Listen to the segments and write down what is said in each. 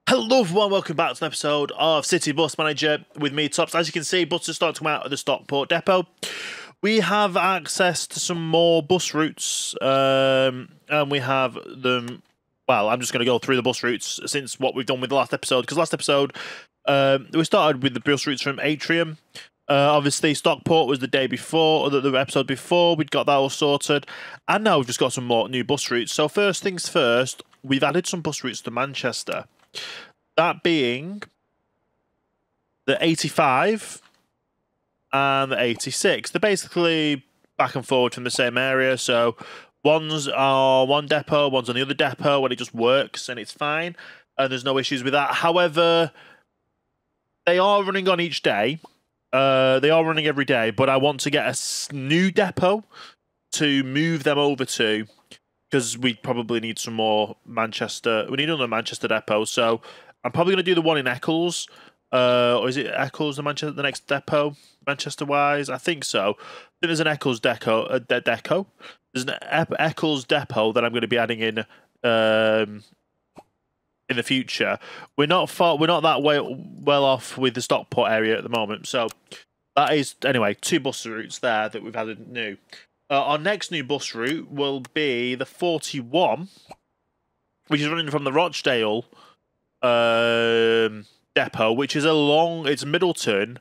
Hello everyone, welcome back to an episode of City Bus Manager with me, Tops. As you can see, buses start to come out of the Stockport depot. We have access to some more bus routes, and we have them. Well, I'm just going to go through the bus routes since what we've done with the last episode, because last episode we started with the bus routes from Atrium. Obviously, Stockport was the day before, or the episode before. We'd got that all sorted, and now we've just got some more new bus routes. So first things first, we've added some bus routes to Manchester. That being the 85 and the 86. They're basically back and forward from the same area. So one's are one depot, one's on the other depot, and it just works and it's fine. And there's no issues with that. However, they are running on each day. They are running every day, but I want to get a new depot to move them over to, because we probably need some more Manchester. We need another Manchester depot. So I'm probably going to do the one in Eccles. Or is it Eccles, the next depot, Manchester-wise? I think so. I think there's an Eccles deco. There's an Eccles depot that I'm going to be adding in the future. We're not that well off with the Stockport area at the moment. So that is, anyway, two bus routes there that we've added new. Our next new bus route will be the 41, which is running from the Rochdale depot, which is it's Middleton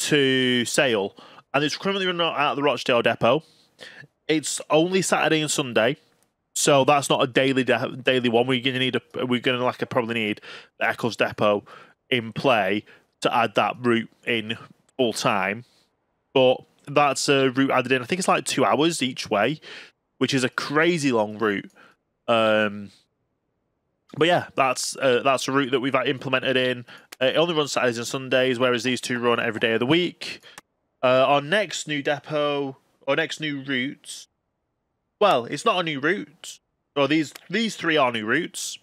to Sale, and it's currently running out of the Rochdale depot. It's only Saturday and Sunday, so that's not a daily one. We're gonna probably need the Eccles depot in play to add that route in full time, but that's a route added in. I think it's like 2 hours each way, which is a crazy long route. But yeah, that's a route that we've implemented in. It only runs Saturdays and Sundays, whereas these two run every day of the week. Our next new depot, or next new route, well, it's not a new route. Or these three are new routes.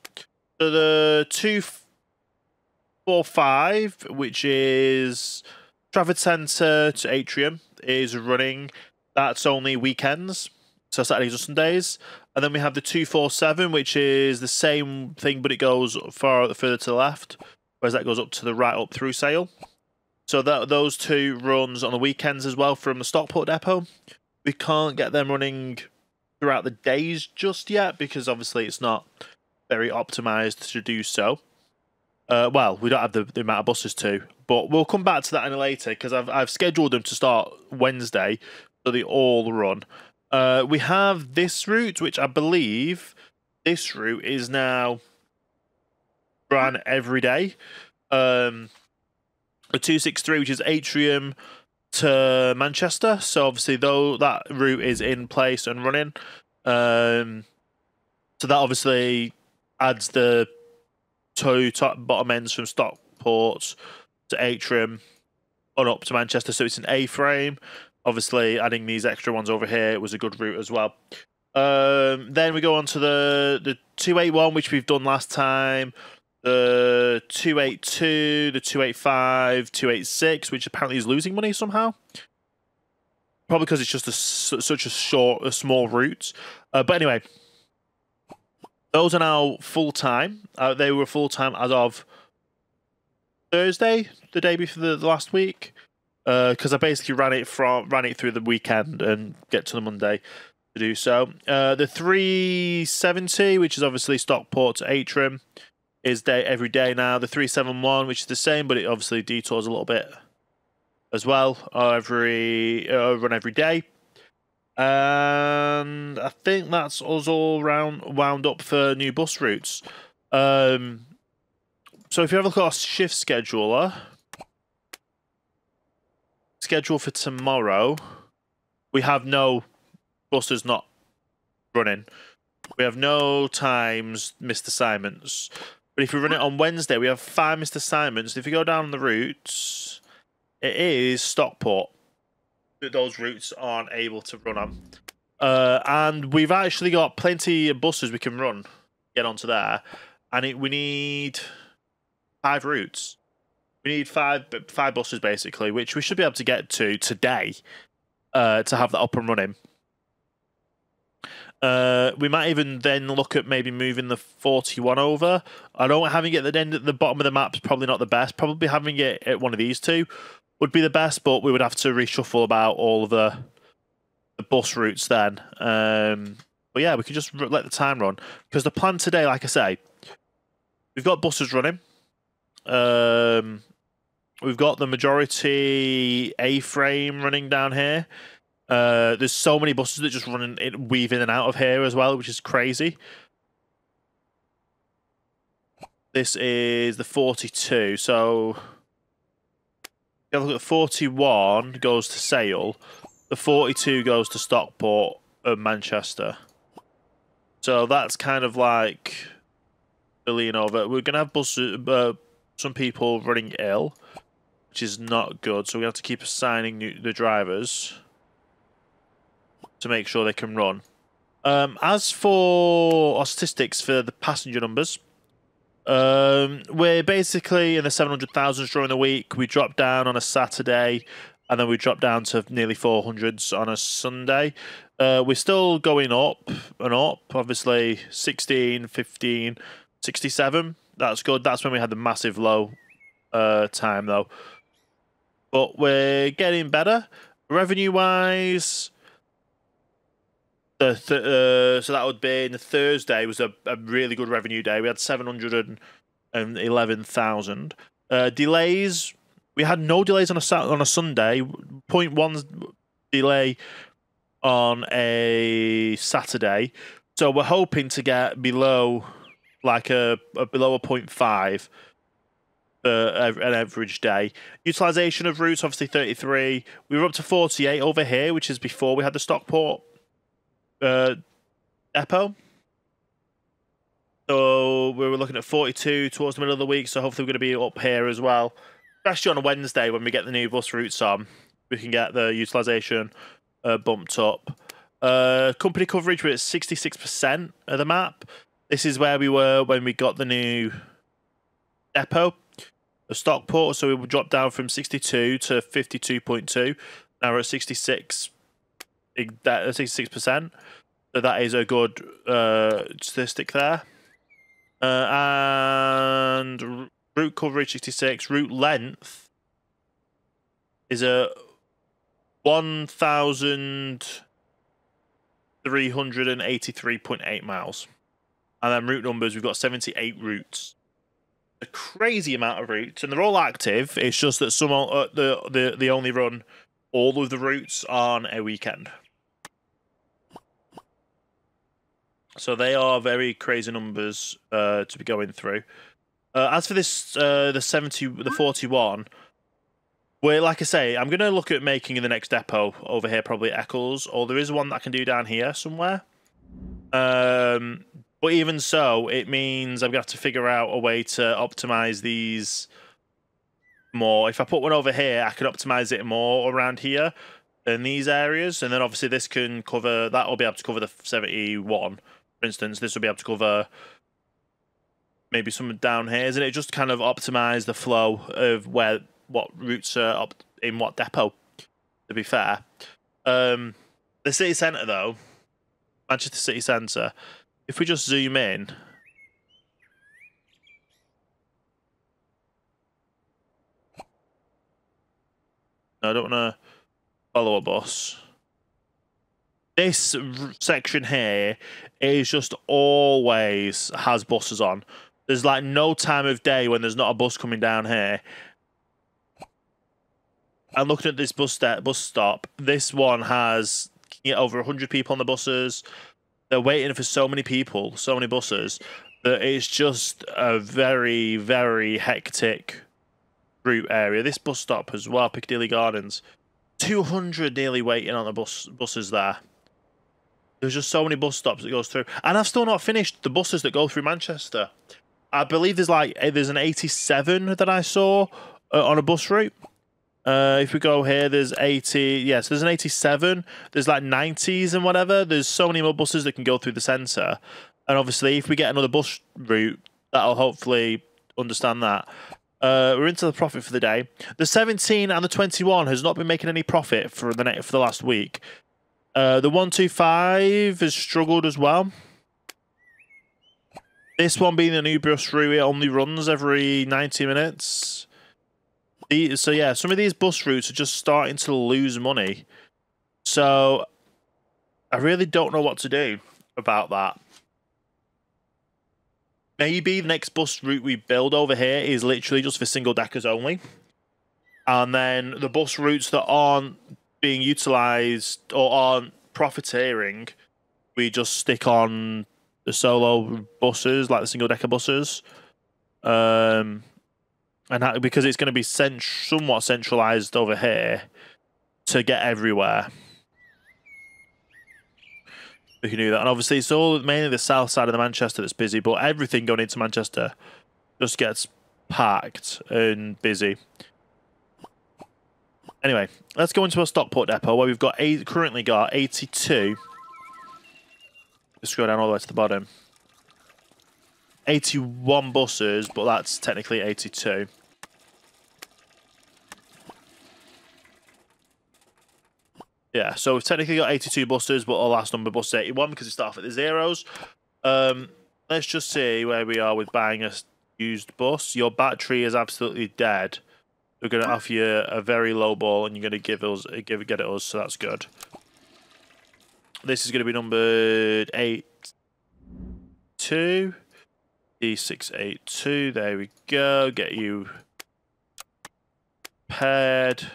So the 245, which is Trafford Centre to Atrium, is running. That's only weekends, so Saturdays and Sundays. And then we have the 247, which is the same thing, but it goes further to the left, whereas that goes up to the right, up through Sale. So those two runs on the weekends as well from the Stockport depot. We can't get them running throughout the days just yet, because obviously it's not very optimized to do so. Well, we don't have the amount of buses to, but we'll come back to that in a later, because I've scheduled them to start Wednesday, so they all run. We have this route, which I believe this route is now run every day. A 263, which is Atrium to Manchester. So obviously, though, that route is in place and running. So that obviously adds the two bottom ends from Stockport to Atrium on up to Manchester. So it's an A-frame. Obviously, adding these extra ones over here was a good route as well. Then we go on to the 281, which we've done last time. The 282, the 285, 286, which apparently is losing money somehow. Probably because it's just such a small route. But anyway, those are now full-time. They were full-time as of Thursday, the day before the last week. Because I basically ran it through the weekend and get to the Monday to do so. The 370, which is obviously Stockport to Atrium, is every day now. The 371, which is the same, but it obviously detours a little bit as well. Run every day. And I think that's us all wound up for new bus routes. So if you have a look at our shift scheduler, schedule for tomorrow, we have no buses not running. We have no times missed assignments. But if we run it on Wednesday, we have 5 missed assignments. If you go down the routes, it is Stockport that those routes aren't able to run on. And we've actually got plenty of buses we can get onto there. And we need 5 routes. We need five buses, basically, which we should be able to get to today to have that up and running. We might even then look at maybe moving the 41 over. I know having it at the bottom of the map is probably not the best. Probably having it at one of these two would be the best, but we would have to reshuffle about all of the bus routes then. But yeah, we could just let the time run. Because the plan today, like I say, we've got buses running. We've got the majority A-frame running down here. There's so many buses that just weave in and out of here as well, which is crazy. This is the 42. So, if you look at the 41 goes to Sale. The 42 goes to Stockport and Manchester. So that's kind of like the lean over. We're going to have buses, some people running ill, which is not good. So we have to keep assigning the drivers to make sure they can run. As for our statistics for the passenger numbers, we're basically in the 700,000s during the week. We dropped down on a Saturday, and then we dropped down to nearly 400s on a Sunday. We're still going up and up, obviously 16, 15, 67. That's good. That's when we had the massive low time, though. But we're getting better. Revenue-wise, so that would be the Thursday was a really good revenue day. We had 711,000. Delays, we had no delays on a Sunday. 0.1 delay on a Saturday. So we're hoping to get below like below a 0.5 for an average day. Utilization of routes, obviously 33. We were up to 48 over here, which is before we had the Stockport depot. So we were looking at 42 towards the middle of the week, so hopefully we're going to be up here as well. Especially on a Wednesday when we get the new bus routes on, we can get the utilization bumped up. Company coverage, we're at 66% of the map. This is where we were when we got the new depot, the Stockport, so we will drop down from 62 to 52.2. Now we're at 66%. So that is a good statistic there. And route coverage 66. Route length is a 1,383.8 miles. And then route numbers, we've got 78 routes. A crazy amount of routes, and they're all active. It's just that some they only run all of the routes on a weekend. So they are very crazy numbers to be going through. As for this, the 41, where, like I say, I'm going to look at making the next depot over here, probably at Eccles, or there is one that I can do down here somewhere. But even so, it means I'm going to have to figure out a way to optimize these more. If I put one over here, I can optimize it more around here in these areas. And then obviously this can cover, that will be able to cover the 71. For instance, this will be able to cover maybe some down here. Isn't it just kind of optimize the flow of what routes are up in what depot, to be fair. The city centre, though, Manchester City Centre, if we just zoom in, no, I don't want to follow a bus. This section here is just always has buses on. There's like no time of day when there's not a bus coming down here. And looking at this bus stop, this one has over 100 people on the buses. They're waiting for so many people, so many buses, that it's just a very, very hectic route area. This bus stop as well, Piccadilly Gardens, 200 nearly waiting on the buses there. There's just so many bus stops that goes through. And I've still not finished the buses that go through Manchester. I believe there's an 87 that I saw on a bus route. If we go here, there's 80. Yes, there's an 87. There's like 90s and whatever. There's so many more buses that can go through the centre. And obviously, if we get another bus route, that'll hopefully understand that. We're into the profit for the day. The 17 and the 21 has not been making any profit for the last week. The 125 has struggled as well. This one being the new bus route, it only runs every 90 minutes. So yeah, some of these bus routes are just starting to lose money. So I really don't know what to do about that. Maybe the next bus route we build over here is literally just for single deckers only. And then the bus routes that aren't being utilised or aren't profiteering, we just stick on the solo buses, like the single decker buses. And because it's going to be somewhat centralised over here to get everywhere. We can do that. And obviously it's all mainly the south side of the Manchester that's busy, but everything going into Manchester just gets packed and busy. Anyway, let's go into our Stockport depot where we've got currently got 82. Let's scroll down all the way to the bottom. 81 buses, but that's technically 82. Yeah, so we've technically got 82 buses, but our last number bus is 81 because we start off at the zeros. Let's just see where we are with buying a used bus. Your battery is absolutely dead. We're going to offer you a very low ball, and you're going to get it us, so that's good. This is going to be numbered 82. D682. There we go. Get you paired.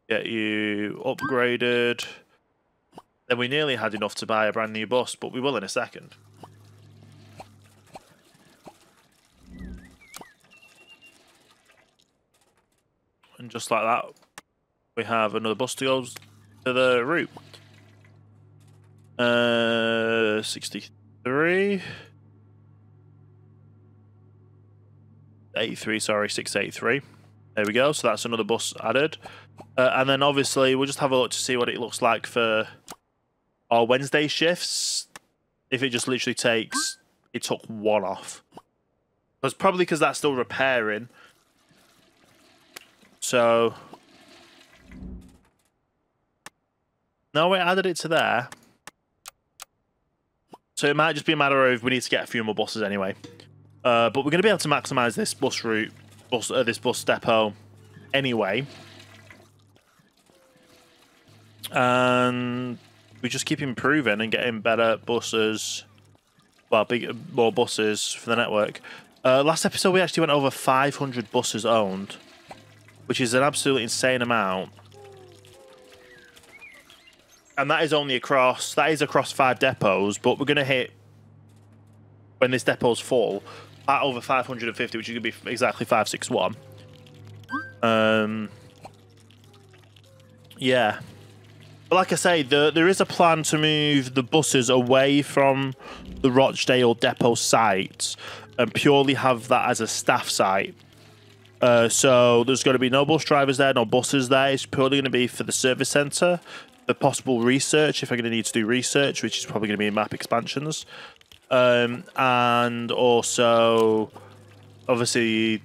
Get you upgraded. Then we nearly had enough to buy a brand new bus, but we will in a second. And just like that, we have another bus to go to the route. 63. 83, sorry, 683. There we go, so that's another bus added. And then obviously we'll just have a look to see what it looks like for our Wednesday shifts. If it just literally it took one off. That's probably because that's still repairing. So, no, we added it to there. So it might just be a matter of we need to get a few more buses anyway. But we're going to be able to maximise this bus route, this bus depot anyway. And we just keep improving and getting better buses. Well, more buses for the network. Last episode we actually went over 500 buses owned, which is an absolutely insane amount. And that is only across 5 depots, but we're going to hit, when this depot's full, at over 550, which is going to be exactly 561. Yeah. But like I say, there is a plan to move the buses away from the Rochdale depot site and purely have that as a staff site. So there's going to be no bus drivers there, no buses there. It's purely going to be for the service centre, the possible research, if we're going to need to do research, which is probably going to be in map expansions. And also, obviously,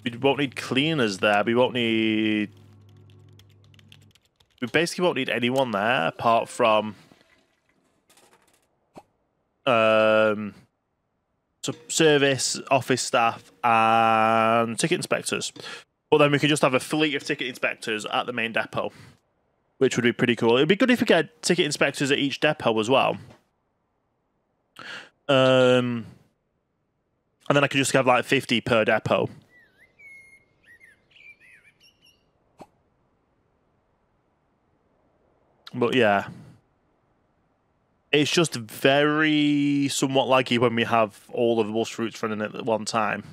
we won't need cleaners there. We basically won't need anyone there apart from service, office staff, and ticket inspectors. But then we could just have a fleet of ticket inspectors at the main depot, which would be pretty cool. It'd be good if we get ticket inspectors at each depot as well. And then I could just have like 50 per depot. But yeah. It's just very somewhat laggy when we have all of the bus routes running at one time.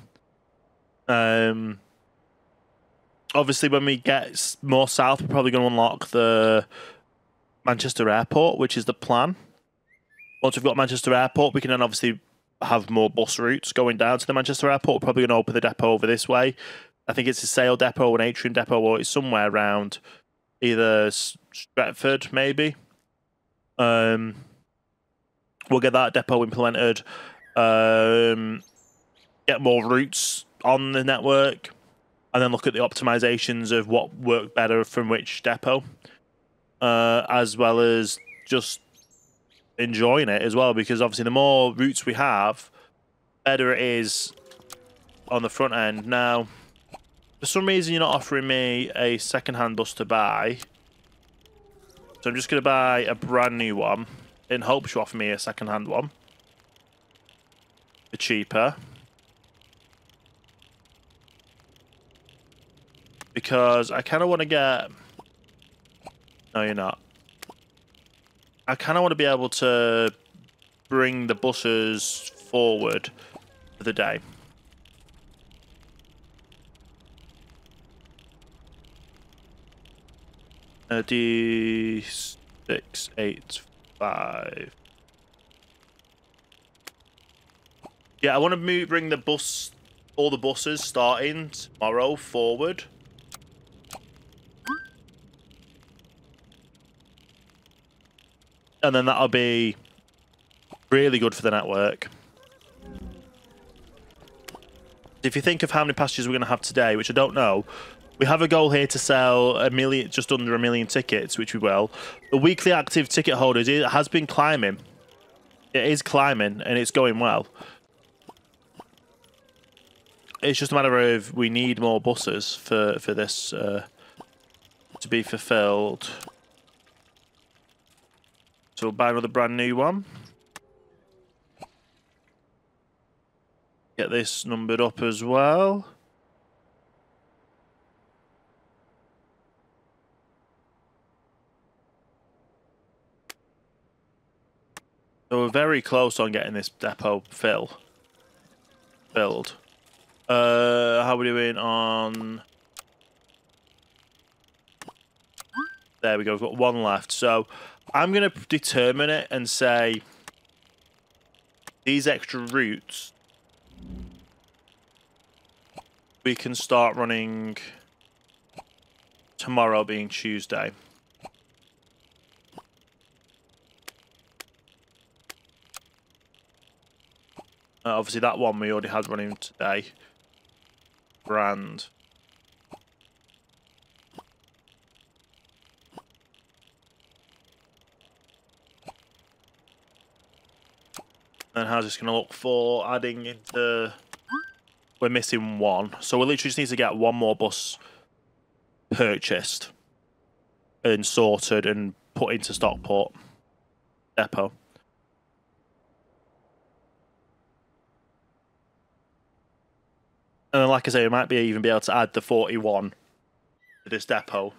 Obviously, when we get more south, we're probably going to unlock the Manchester Airport, which is the plan. Once we've got Manchester Airport, we can then obviously have more bus routes going down to the Manchester Airport. We're probably going to open the depot over this way. I think it's a Sale depot, an Atrium depot, or it's somewhere around either Stretford, maybe. We'll get that depot implemented. Get more routes on the network. and then look at the optimizations of what worked better from which depot, as well as just enjoying it as well, because obviously the more routes we have, better it is on the front end. Now, for some reason, you're not offering me a second-hand bus to buy, so I'm just going to buy a brand new one in hopes you offer me a second-hand one for cheaper. Because I kind of want to get... No, you're not. I kind of want to be able to bring the buses forward for the day. D6, 8, 5. Yeah, I want to bring all the buses starting tomorrow forward. And then that'll be really good for the network. If you think of how many passengers we're going to have today, which I don't know, we have a goal here to sell just under 1 million tickets, which we will. The weekly active ticket holders, it has been climbing. It is climbing, and it's going well. It's just a matter of we need more buses for this to be fulfilled. So we'll buy another brand new one. Get this numbered up as well. So we're very close on getting this depot filled. How are we doing on... There we go, we've got one left. So I'm going to determine it and say these extra routes we can start running tomorrow, being Tuesday. Obviously that one we already had running today. Brand. And how's this going to look for adding into... We're missing one. So we literally just need to get one more bus purchased and sorted and put into Stockport depot. And then, like I say, we might even be able to add the 41 to this depot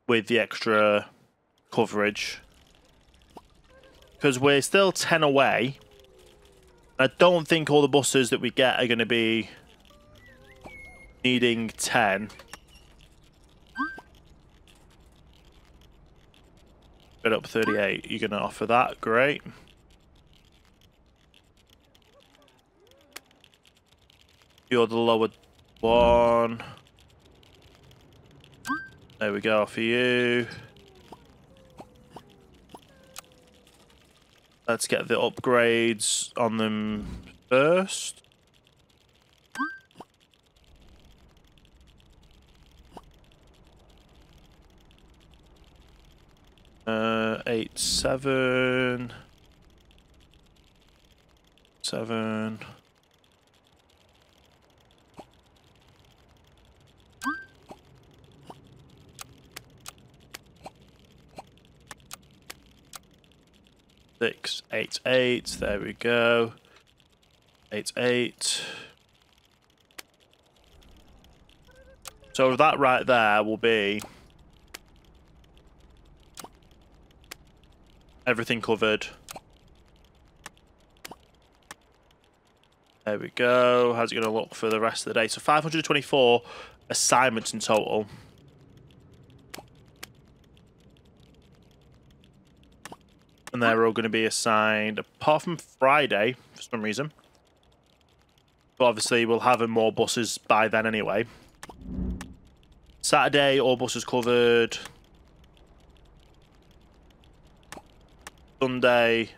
with the extra coverage. Because we're still 10 away. I don't think all the buses that we get are going to be needing 10. Get up 38. You're going to offer that. Great. You're the lower one. There we go for you. Let's get the upgrades on them first. Eight, 7. 7. Six, 8, 8. There we go. 8, 8. So that right there will be everything covered. There we go. How's it going to look for the rest of the day? So 524 assignments in total. And they're all going to be assigned, apart from Friday, for some reason. But obviously, we'll have more buses by then anyway. Saturday, all buses covered. Sunday,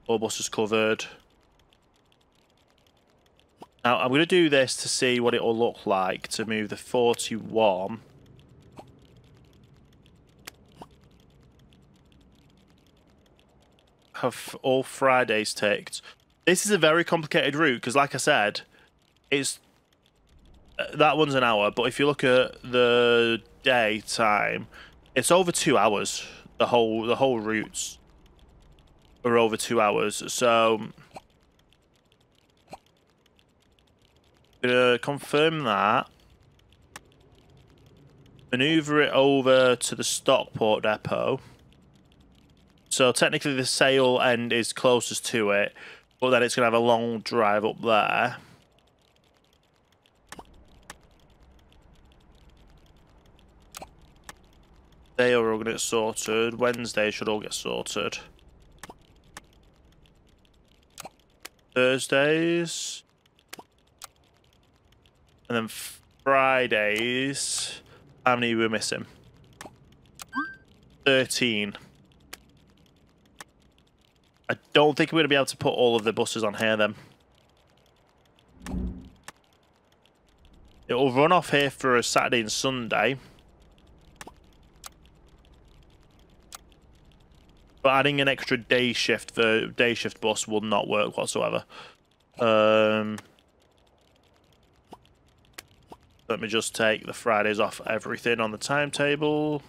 all buses covered. Now, I'm going to do this to see what it will look like to move the 41. Have all Fridays ticked. This is a very complicated route because, like I said, it's that one's an hour. But if you look at the day time, it's over 2 hours. The whole routes are over 2 hours. So I'm gonna confirm that. Maneuver it over to the Stockport depot. So technically the Sale end is closest to it, but then it's going to have a long drive up there. They are all going to get sorted. Wednesday should all get sorted. Thursdays. And then Fridays. How many were missing? 13. I don't think we're going to be able to put all of the buses on here then. It will run off here for a Saturday and Sunday. But adding an extra day shift bus will not work whatsoever. Let me just take the Fridays off everything on the timetable.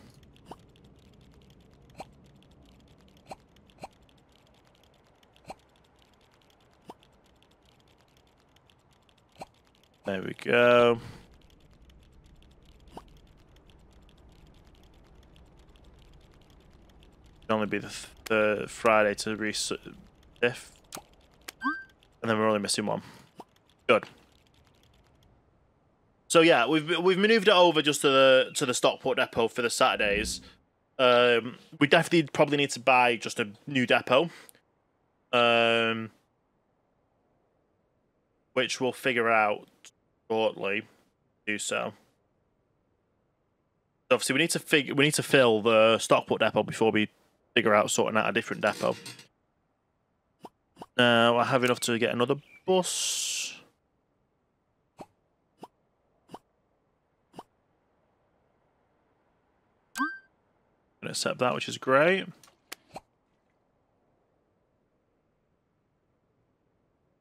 There we go. It'll only be the Friday to reset, and then we're only missing one. Good. So yeah, we've manoeuvred it over just to the Stockport depot for the Saturdays. We definitely probably need to buy just a new depot, which we'll figure out shortly. Do so. Obviously, we need to fill the Stockport depot before we figure out sorting out a different depot. Now I have enough to get another bus. I'm gonna accept that, which is great.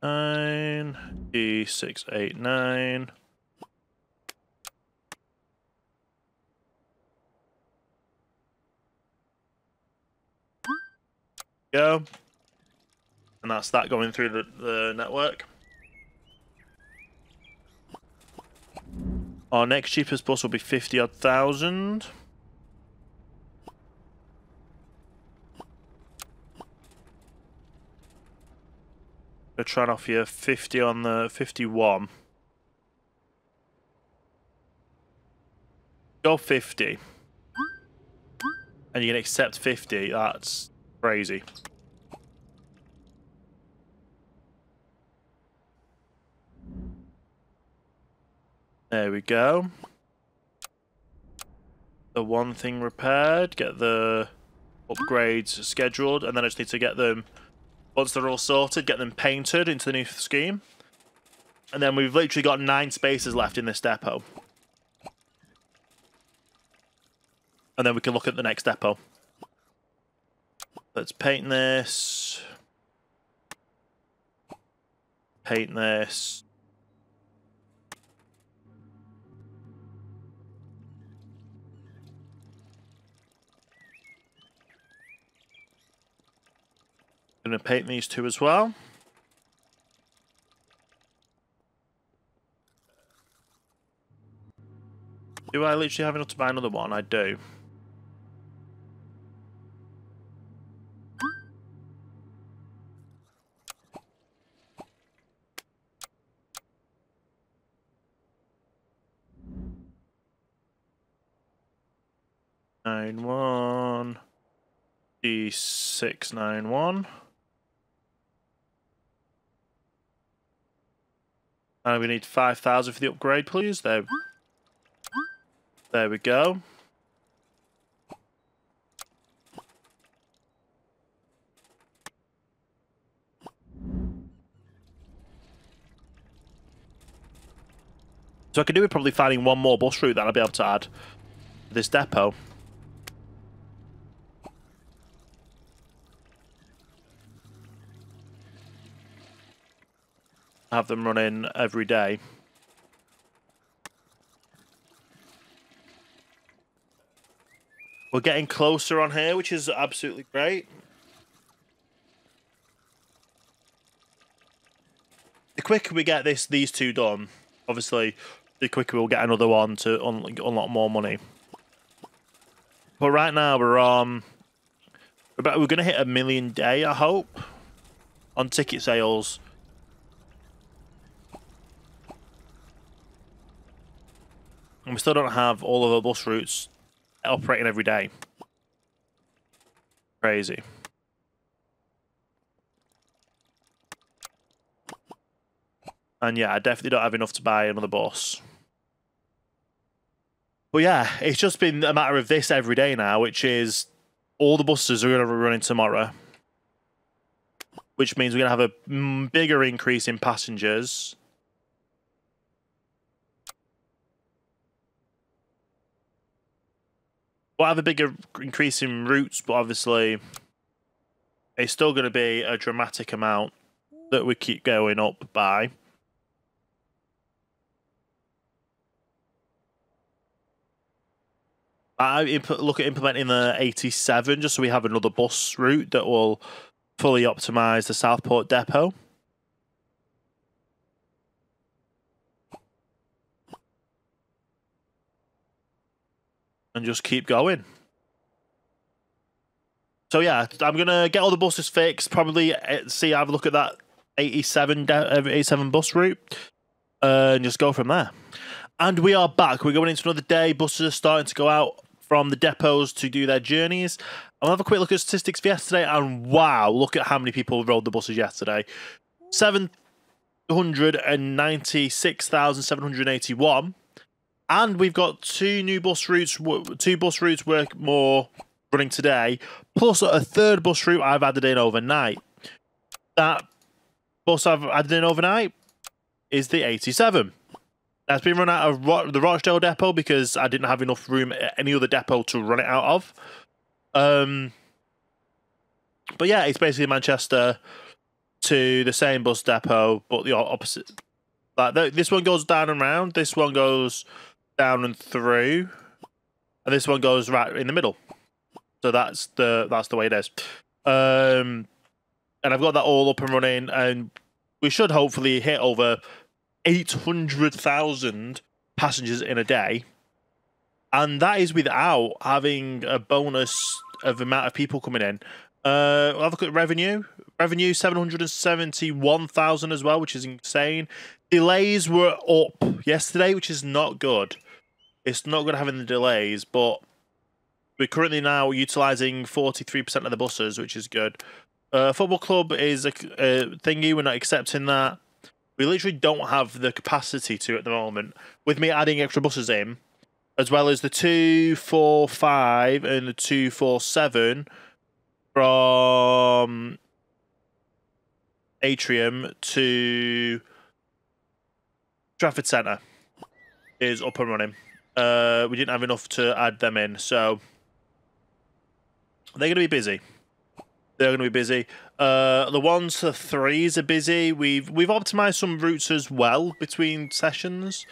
D689. Go. And that's that going through the network. Our next cheapest bus will be 50-odd thousand. We're trying to offer you 50 on the 51. Go 50. And you can accept 50. That's crazy. There we go. The one thing repaired. Get the upgrades scheduled. And then I just need to get them, once they're all sorted, get them painted into the new scheme. And then we've literally got 9 spaces left in this depot. And then we can look at the next depot. Let's paint this. Paint this. Going to paint these two as well. Do I literally have enough to buy another one? I do. Nine one D691. And we need 5,000 for the upgrade, please. There we go. So I could do with probably finding one more bus route that I'll be able to add to this depot. Have them running every day. We're getting closer on here, which is absolutely great. The quicker we get these two done, obviously, the quicker we'll get another one to unlock more money. But right now we're going to hit 1 million a day, I hope, on ticket sales. And we still don't have all of our bus routes operating every day. Crazy. And yeah, I definitely don't have enough to buy another bus. But yeah, it's just been a matter of this every day now, which is all the buses are going to be running tomorrow. Which means we're going to have a bigger increase in passengers. We'll have a bigger increase in routes, but obviously it's still going to be a dramatic amount that we keep going up by. I look at implementing the 87 just so we have another bus route that will fully optimize the Southport depot. And just keep going. So yeah, I'm going to get all the buses fixed, probably have a look at that 87 bus route, and just go from there. And we are back. We're going into another day. Buses are starting to go out from the depots to do their journeys. I'll have a quick look at statistics for yesterday, and wow, look at how many people rode the buses yesterday. 796,781. And we've got two bus routes work more running today, plus a third bus route I've added in overnight. That bus I've added in overnight is the 87. That's been run out of the Rochdale depot because I didn't have enough room at any other depot to run it out of. But yeah, it's basically Manchester to the same bus depot, but the opposite. Like this one goes down and round, this one goes down and through, and this one goes right in the middle. So that's the way it is. And I've got that all up and running, and we should hopefully hit over 800,000 passengers in a day, and that is without having a bonus of the amount of people coming in. We'll have a look at revenue. Revenue 771,000 as well, which is insane. Delays were up yesterday, which is not good. It's not good having the delays, but we're currently now utilising 43% of the buses, which is good. Football club is a thingy. We're not accepting that. We literally don't have the capacity to at the moment. With me adding extra buses in, as well as the 245 and the 247 from Atrium to Trafford Centre is up and running. We didn't have enough to add them in, so they're going to be busy. They're going to be busy. The 1s to 3s are busy. We've optimized some routes as well between sessions,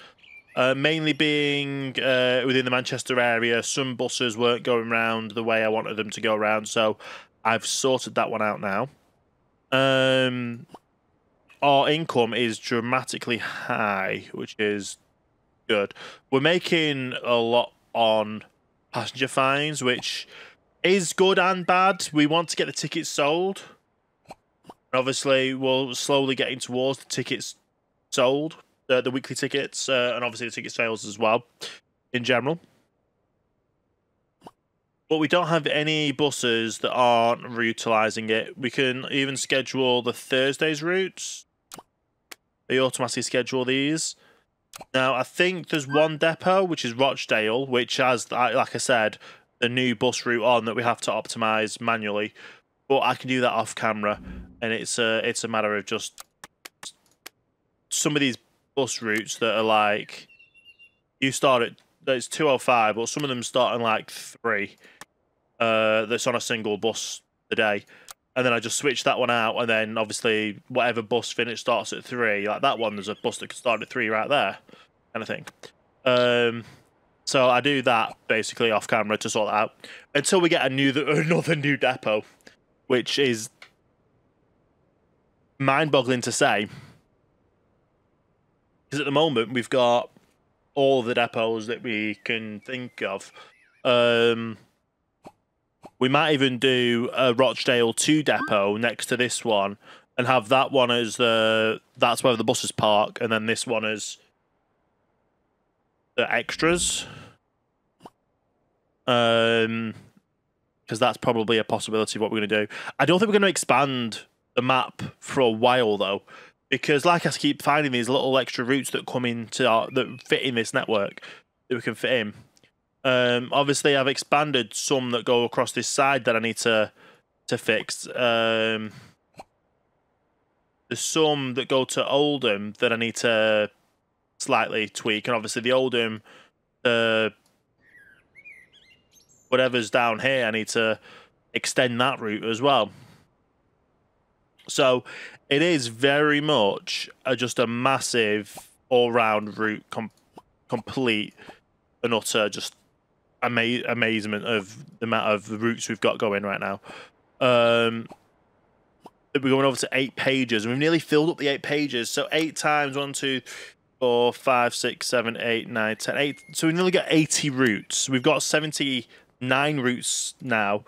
mainly being within the Manchester area. Some buses weren't going round the way I wanted them to go round, so I've sorted that one out now. Our income is dramatically high, which is good. We're making a lot on passenger fines, which is good and bad. We want to get the tickets sold. Obviously, we're slowly getting towards the tickets sold, the weekly tickets, and obviously the ticket sales as well, in general. But we don't have any buses that aren't utilising it. We can even schedule the Thursdays routes. They automatically schedule these. Now, I think there's one depot, which is Rochdale, which has, like I said, the new bus route on that we have to optimize manually, but I can do that off camera, and it's a matter of just some of these bus routes that are like you start at, it's 205, but some of them start in like 3. That's on a single bus a day. And then I just switch that one out, and then obviously whatever bus finish starts at 3, like that one, there's a bus that could start at 3 right there, kind of thing. So I do that basically off camera to sort that out until we get another new depot, which is mind-boggling to say. Because at the moment we've got all the depots that we can think of. We might even do a Rochdale 2 depot next to this one and have that one as that's where the buses park, and then this one as the extras. Because that's probably a possibility of what we're going to do. I don't think we're going to expand the map for a while, though, because like I keep finding these little extra routes that come into that fit in this network that we can fit in. Obviously, I've expanded some that go across this side that I need to fix. There's some that go to Oldham that I need to slightly tweak, and obviously the Oldham, whatever's down here, I need to extend that route as well. So it is very much just a massive all-round route, complete and utter just amazement of the amount of routes we've got going right now. We're going over to 8 pages, and we've nearly filled up the 8 pages. So 8 times 1, 2, 4, 5, 6, 7, 8, 9, 10, 8. So we nearly got 80 routes. We've got 79 routes now.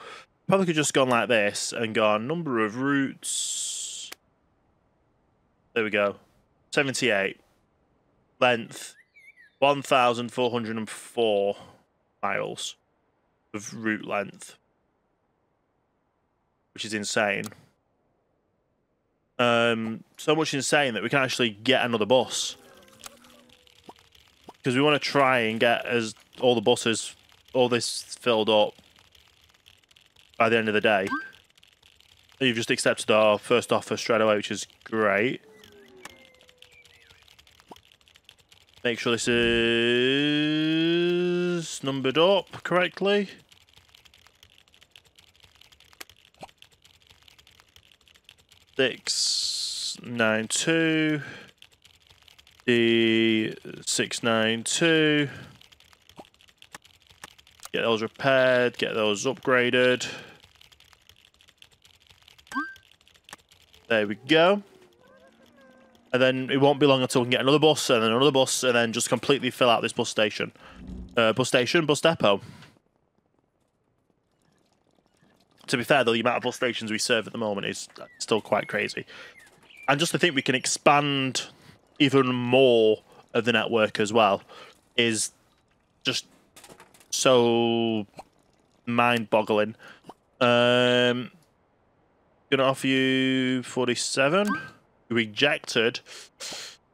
Probably could just gone like this and gone number of routes. There we go. 78. Length 1,404 miles of route length, which is insane. So much insane that we can actually get another bus, because we want to try and get all the buses, all this filled up by the end of the day. You've just accepted our first offer straight away, which is great. Make sure this is numbered up correctly. D692, D692. Get those repaired, get those upgraded. There we go. And then it won't be long until we can get another bus, and then another bus, and then just completely fill out this bus station. Bus depot. To be fair, though, the amount of bus stations we serve at the moment is still quite crazy. And just to think we can expand even more of the network as well is just so mind-boggling. Gonna offer you 47. Rejected.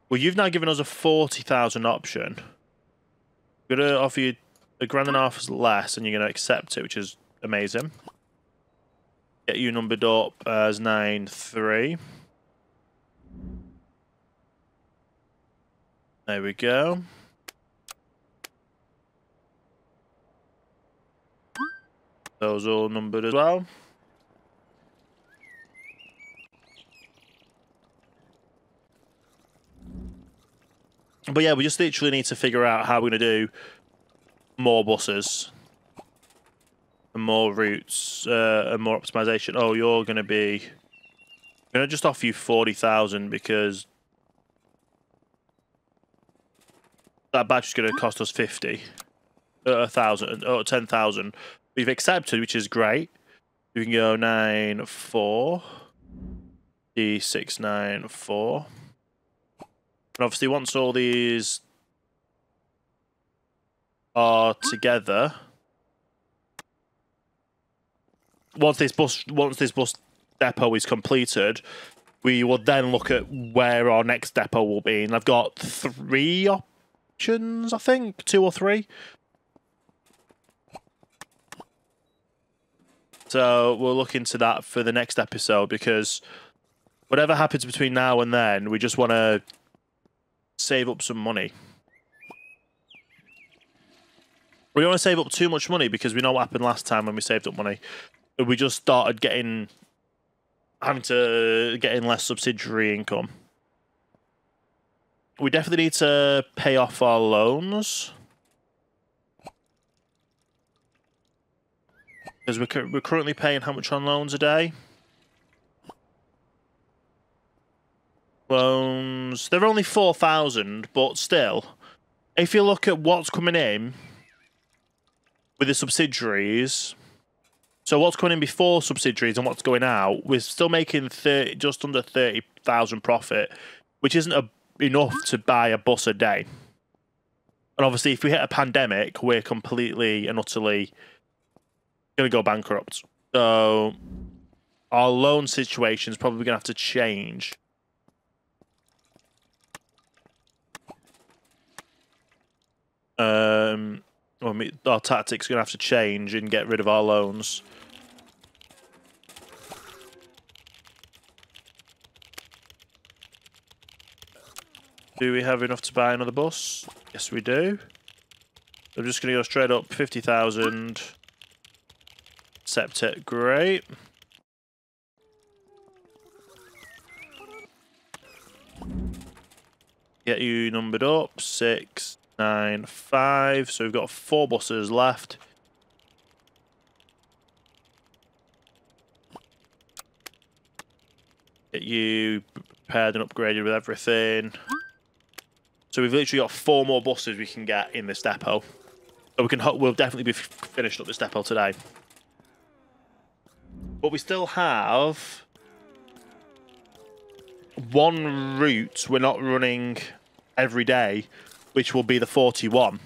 Well, you've now given us a 40,000 option. I'm gonna offer you $1,500 less, and you're gonna accept it, which is amazing. Get you numbered up as 9-3. There we go. Those all numbered as well. But yeah, we just literally need to figure out how we're going to do more buses and more routes and more optimization. Oh, you're going to be... I'm going to just offer you 40,000 because that batch is going to cost us 1,000 or 10,000. We've accepted, which is great. We can go 9-4, D694. And obviously, once all these are together, once this bus depot is completed, we will then look at where our next depot will be. And I've got 3 options, I think, 2 or 3. So we'll look into that for the next episode, because whatever happens between now and then, we just want to save up some money. We don't want to save up too much money because we know what happened last time when we saved up money. We just started having to get in less subsidiary income. We definitely need to pay off our loans. Because we're currently paying how much on loans a day? Loans, they're only 4,000, but still, if you look at what's coming in with the subsidiaries, so what's coming in before subsidiaries and what's going out, we're still making just under 30,000 profit, which isn't enough to buy a bus a day. And obviously, if we hit a pandemic, we're completely and utterly going to go bankrupt. So our loan situation is probably going to have to change. Our tactics are going to have to change and get rid of our loans. Do we have enough to buy another bus? Yes, we do. I'm just going to go straight up 50,000. Accept it. Great. Get you numbered up. 6, 9, 5. So we've got 4 buses left. Get you prepared and upgraded with everything. So we've literally got 4 more buses we can get in this depot. So we'll definitely be finished up this depot today. But we still have 1 route we're not running every day, which will be the 41.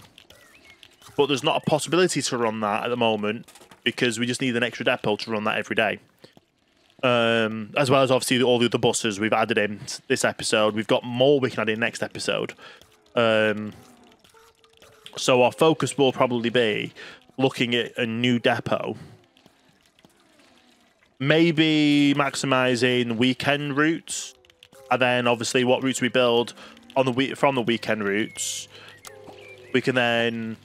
But there's not a possibility to run that at the moment because we just need an extra depot to run that every day. As well as obviously all the other buses we've added in this episode. We've got more we can add in next episode. So our focus will probably be looking at a new depot. Maybe maximising weekend routes. And then obviously what routes we build on from the weekend routes, we can then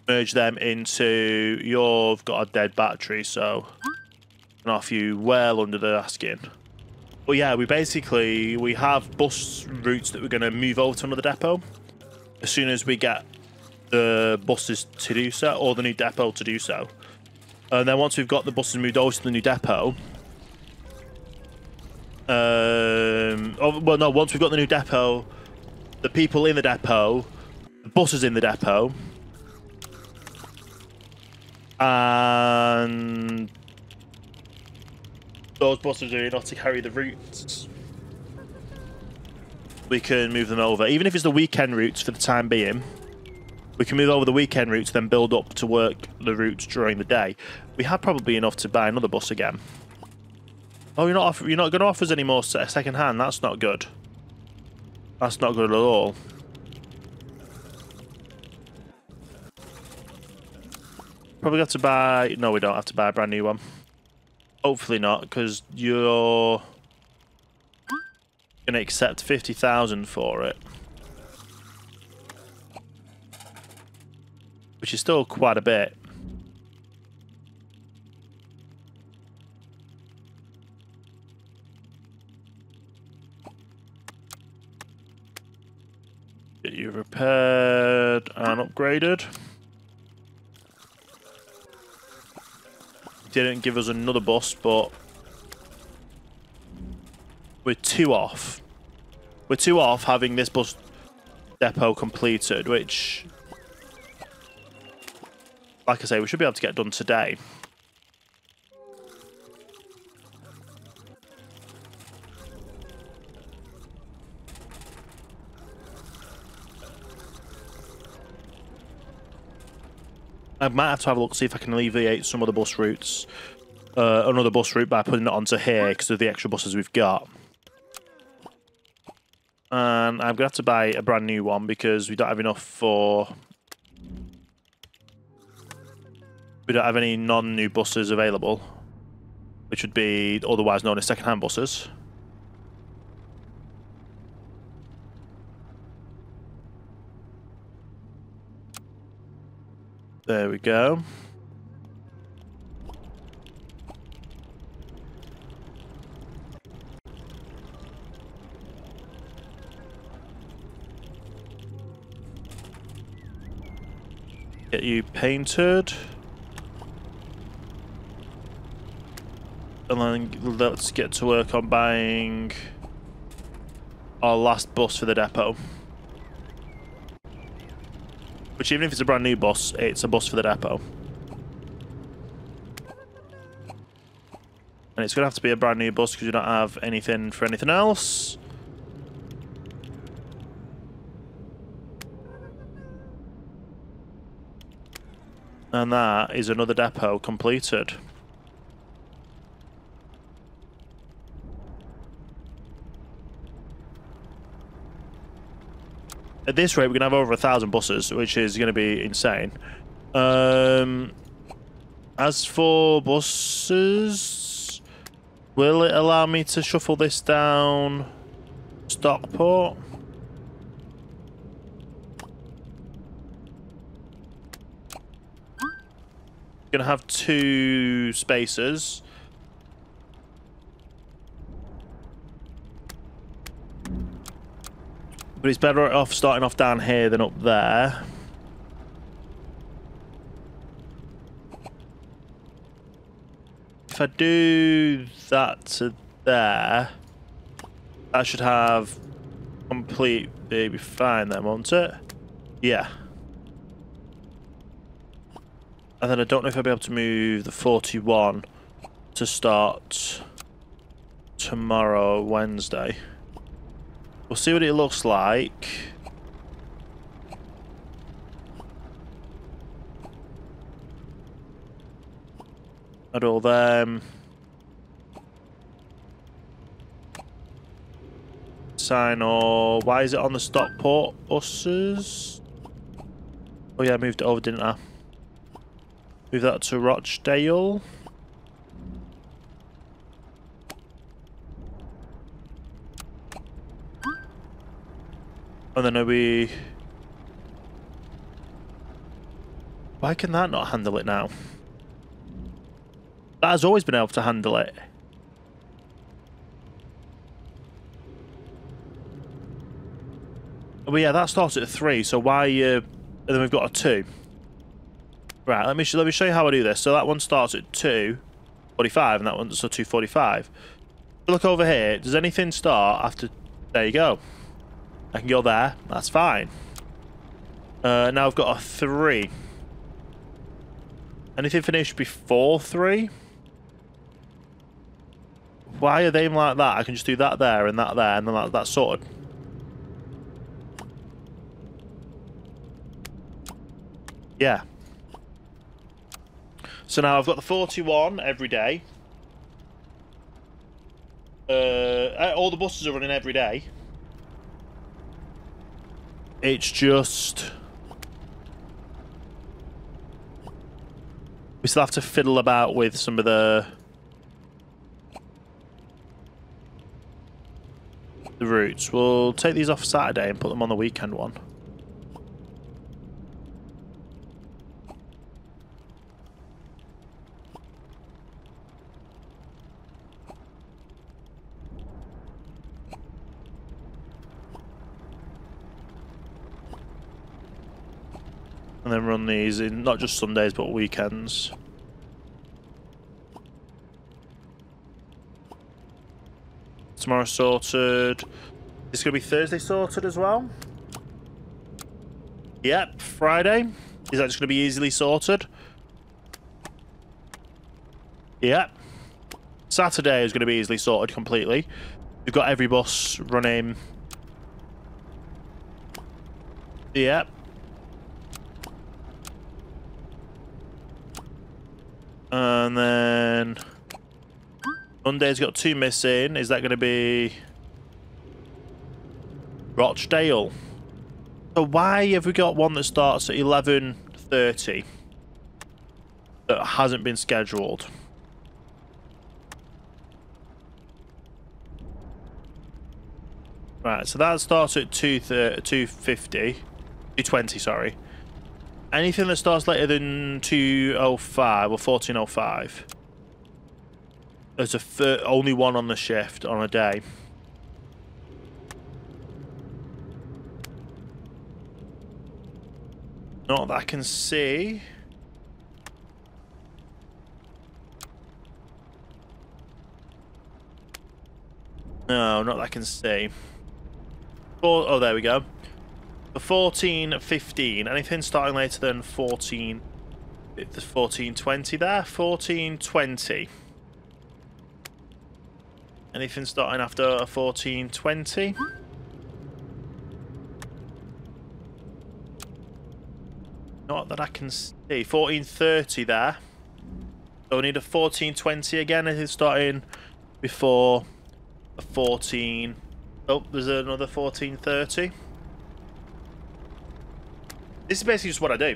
merge them into... You've got a dead battery, so... And off you well under the asking. But yeah, we have bus routes that we're going to move over to another depot as soon as we get the buses to do so, or the new depot to do so. And then once we've got the buses moved over to the new depot, once we've got the new depot, the people in the depot, the buses in the depot, and those buses are enough to carry the routes, we can move them over. Even if it's the weekend routes for the time being, we can move over the weekend routes, then build up to work the routes during the day. We have probably enough to buy another bus again. Oh, you're not going to offer us any more second hand. That's not good. That's not good at all. Probably got to buy... No, we don't have to buy a brand new one. Hopefully not, because you're going to accept 50,000 for it. Which is still quite a bit. Get you repaired and upgraded. Didn't give us another bus, but we're 2 off. We're 2 off having this bus depot completed, which, like I say, we should be able to get done today. I might have to have a look, see if I can alleviate some of the bus routes. Another bus route by putting it onto here because of the extra buses we've got. And I'm going to have to buy a brand new one because we don't have enough for... We don't have any non-new buses available, which would be otherwise known as second-hand buses. There we go. Get you painted. And then let's get to work on buying our last bus for the depot. Which, even if it's a brand new bus, it's a bus for the depot. And it's going to have to be a brand new bus because you don't have anything for anything else. And that is another depot completed. At this rate, we're going to have over 1,000 buses, which is going to be insane. As for buses, will it allow me to shuffle this down Stockport? Going to have 2 spaces. But it's better off starting off down here than up there. If I do that to there, that should have complete be fine then, won't it? Yeah. And then I don't know if I'll be able to move the 41 to start tomorrow, Wednesday. We'll see what it looks like. Add all them. Sign or why is it on the Stockport buses? Oh yeah, I moved it over, didn't I? Move that to Rochdale. And then are we... Why can that not handle it now? That has always been able to handle it. Oh yeah, that starts at 3, so why... and then we've got a 2. Right, let me show you how I do this. So that one starts at 2:45, and that one's so 2:45. Look over here. Does anything start after? There you go. I can go there. That's fine. Now I've got a 3. Anything finished before 3? Why are they like that? I can just do that there, and then that's sorted. Yeah. So now I've got the 41 every day. All the buses are running every day. It's just... we still have to fiddle about with some of the routes. We'll take these off Saturday and put them on the weekend one. And then run these in not just Sundays but weekends. Tomorrow sorted. It's going to be Thursday sorted as well. Yep, Friday. Is that just going to be easily sorted? Yep. Saturday is going to be easily sorted completely. We've got every bus running. Yep. And then Monday's got 2 missing. Is that going to be Rochdale? So why have we got one that starts at 11:30 that hasn't been scheduled? Right, so that starts at 2:50, 2:20, sorry. Anything that starts later than 2:05 or 14:05. There's only one on the shift on a day. Not that I can see. No, not that I can see. Oh, there we go. The 14:15. Anything starting later than 14. There's 14:20 there. 14:20. Anything starting after 14:20? Not that I can see. 14:30 there. So we need a 14:20 again. It's starting before a 14. Oh, there's another 14:30. This is basically just what I do.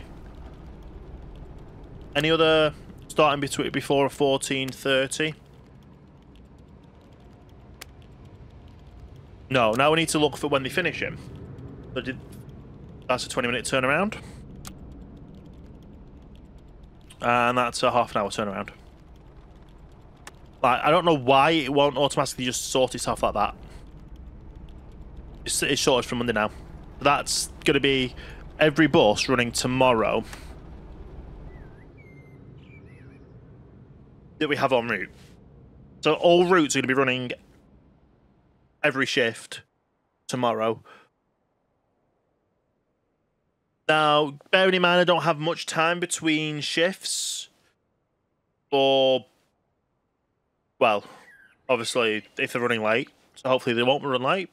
Any other starting before a 14:30? No, now we need to look for when they finish him. So that's a 20-minute turnaround. And that's a half-an-hour turnaround. Like, I don't know why it won't automatically just sort itself like that. It's shorted from Monday now. That's going to be every bus running tomorrow that we have en route. So all routes are going to be running every shift tomorrow. Now, bearing in mind I don't have much time between shifts, or, well, obviously if they're running late, so hopefully they won't run late.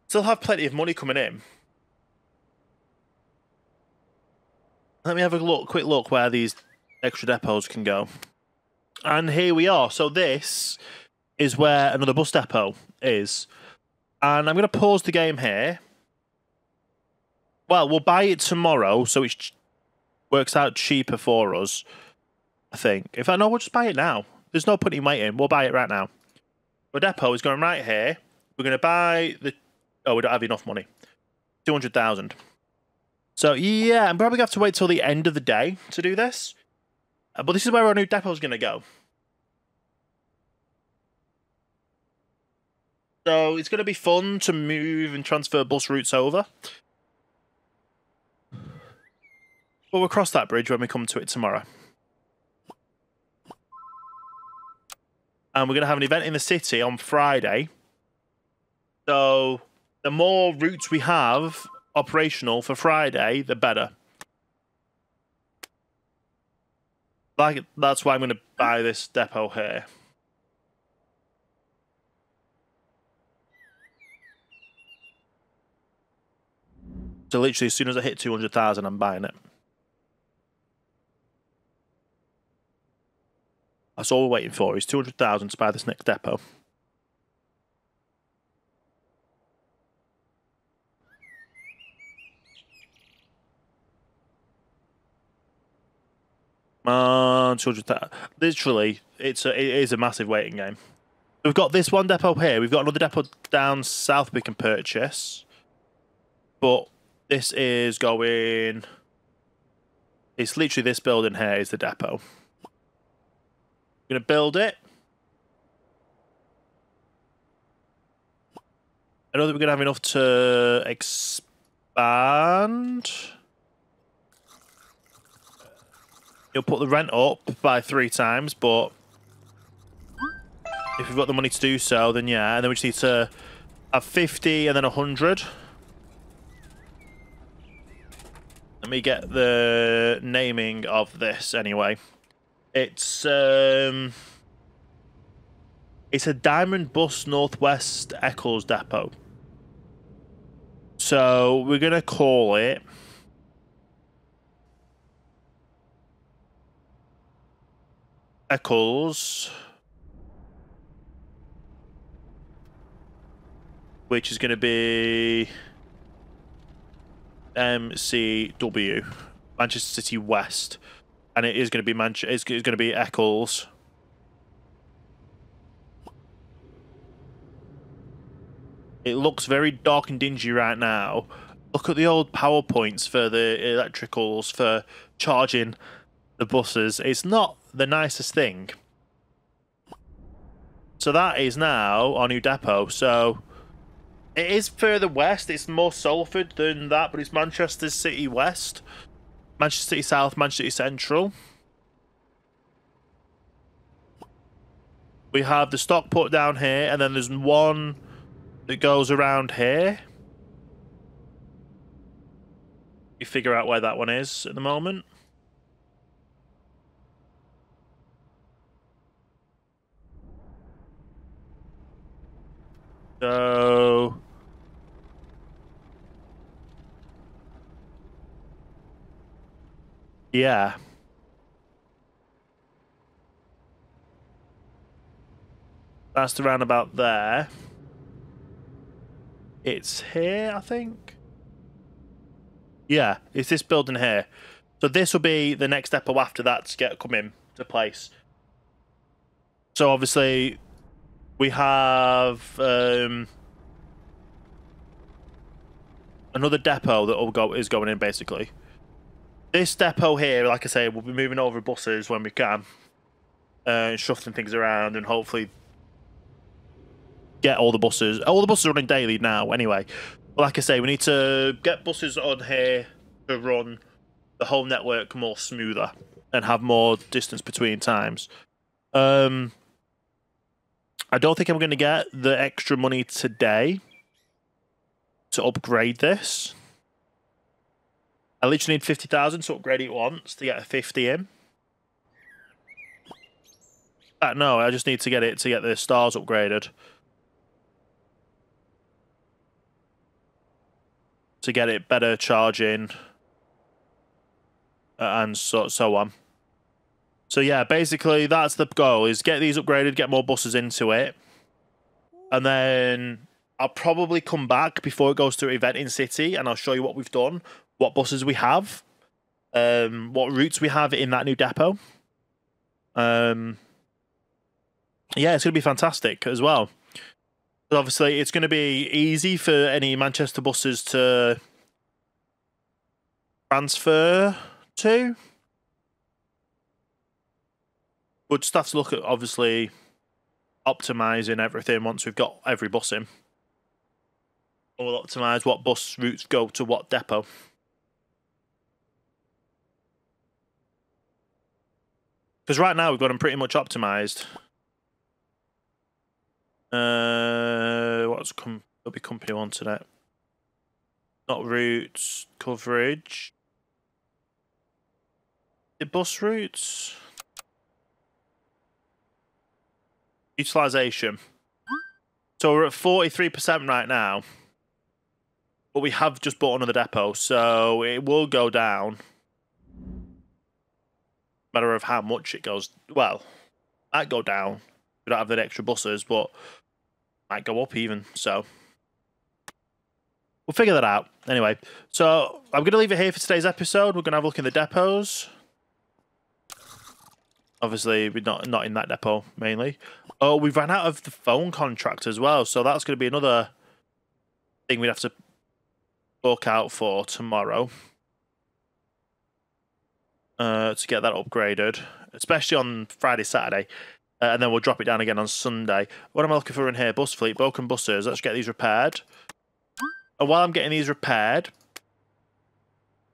Still have plenty of money coming in. Let me have a quick look where these extra depots can go. And here we are. So this is where another bus depot is. And I'm going to pause the game here. Well, we'll buy it tomorrow, so it works out cheaper for us, I think. In fact, no, we'll just buy it now. There's no point in waiting. We'll buy it right now. The depot is going right here. We're going to buy the... Oh, we don't have enough money. 200,000. So, yeah, I'm probably going to have to wait till the end of the day to do this. But this is where our new depot is going to go. So, it's going to be fun to move and transfer bus routes over. But we'll cross that bridge when we come to it tomorrow. And we're going to have an event in the city on Friday. So, the more routes we have operational for Friday, the better. That's why I'm going to buy this depot here. So literally, as soon as I hit 200,000, I'm buying it. That's all we're waiting for, is 200,000 to buy this next depot. Come on, 200,000. Literally, it is a massive waiting game. We've got this one depot here. We've got another depot down south we can purchase. But this is going... It's literally this building here is the depot. We're going to build it. I don't think we're going to have enough to expand. You'll put the rent up by 3 times, but if we've got the money to do so, then yeah. And then we just need to have 50 and then 100. Let me get the naming of this anyway. It's a Diamond Bus Northwest Eccles depot. So we're gonna call it Eccles, which is going to be MCW, Manchester City West, and it is going to be it's going to be Eccles. It looks very dark and dingy right now, Look at the old PowerPoints for the electricals for charging the buses. It's not the nicest thing. So that is now our new depot. So it is further west. It's more Salford than that, but it's Manchester City West, Manchester City South, Manchester City Central. We have the stock put down here, and then there's one that goes around here. You figure out where that one is at the moment. So yeah. That's the roundabout there. It's here, I think. Yeah, it's this building here. So this will be the next depot after that to come into place. So obviously we have another depot that is going in basically. This depot here, like I say, we'll be moving over buses when we can, shuffling things around, and hopefully get all the buses. All the buses are running daily now, anyway. But like I say, we need to get buses on here to run the whole network more smoother and have more distance between times. I don't think I'm going to get the extra money today to upgrade this. I literally need 50,000 to upgrade it once to get a 50 in. No, I just need to get the stars upgraded. To get it better charging and so on. So yeah, basically that's the goal, is get these upgraded, get more buses into it. And then I'll probably come back before it goes to an event in City and I'll show you what we've done, what buses we have, what routes we have in that new depot. Yeah, it's going to be fantastic as well. But obviously, it's going to be easy for any Manchester buses to transfer to. We'll just have to look at, obviously, optimising everything once we've got every bus in. We'll optimise what bus routes go to what depot. Because right now, we've got them pretty much optimised. There'll be company on today. Not routes, coverage. The bus routes. Utilisation. So we're at 43% right now. But we have just bought another depot, so it will go down. Matter of how much it goes. Well, might go down. We don't have the extra buses, but might go up even, so we'll figure that out. Anyway, so I'm going to leave it here for today's episode. We're going to have a look in the depots. Obviously, we're not in that depot, mainly. Oh, we've run out of the phone contract as well, so that's going to be another thing we'd have to look out for tomorrow. To get that upgraded, especially on Friday, Saturday. And then we'll drop it down again on Sunday. What am I looking for in here? Bus fleet, broken buses. Let's get these repaired. And while I'm getting these repaired,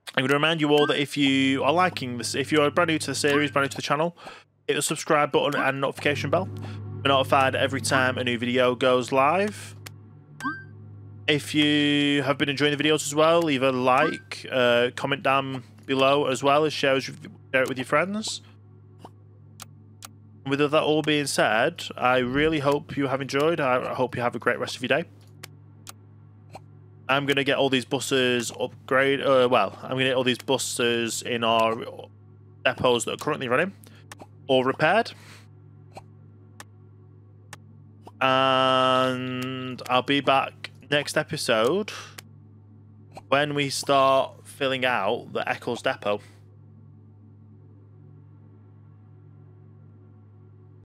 I'm going to remind you all that if you are liking this, if you are brand new to the series, brand new to the channel, hit the subscribe button and notification bell. We're notified every time a new video goes live. If you have been enjoying the videos as well, leave a like, comment down below as well as share it with your friends. With that all being said, I really hope you have enjoyed. I hope you have a great rest of your day. I'm going to get all these buses upgraded. I'm going to get all these buses in our depots that are currently running or repaired. And I'll be back next episode when we start filling out the Eccles depot.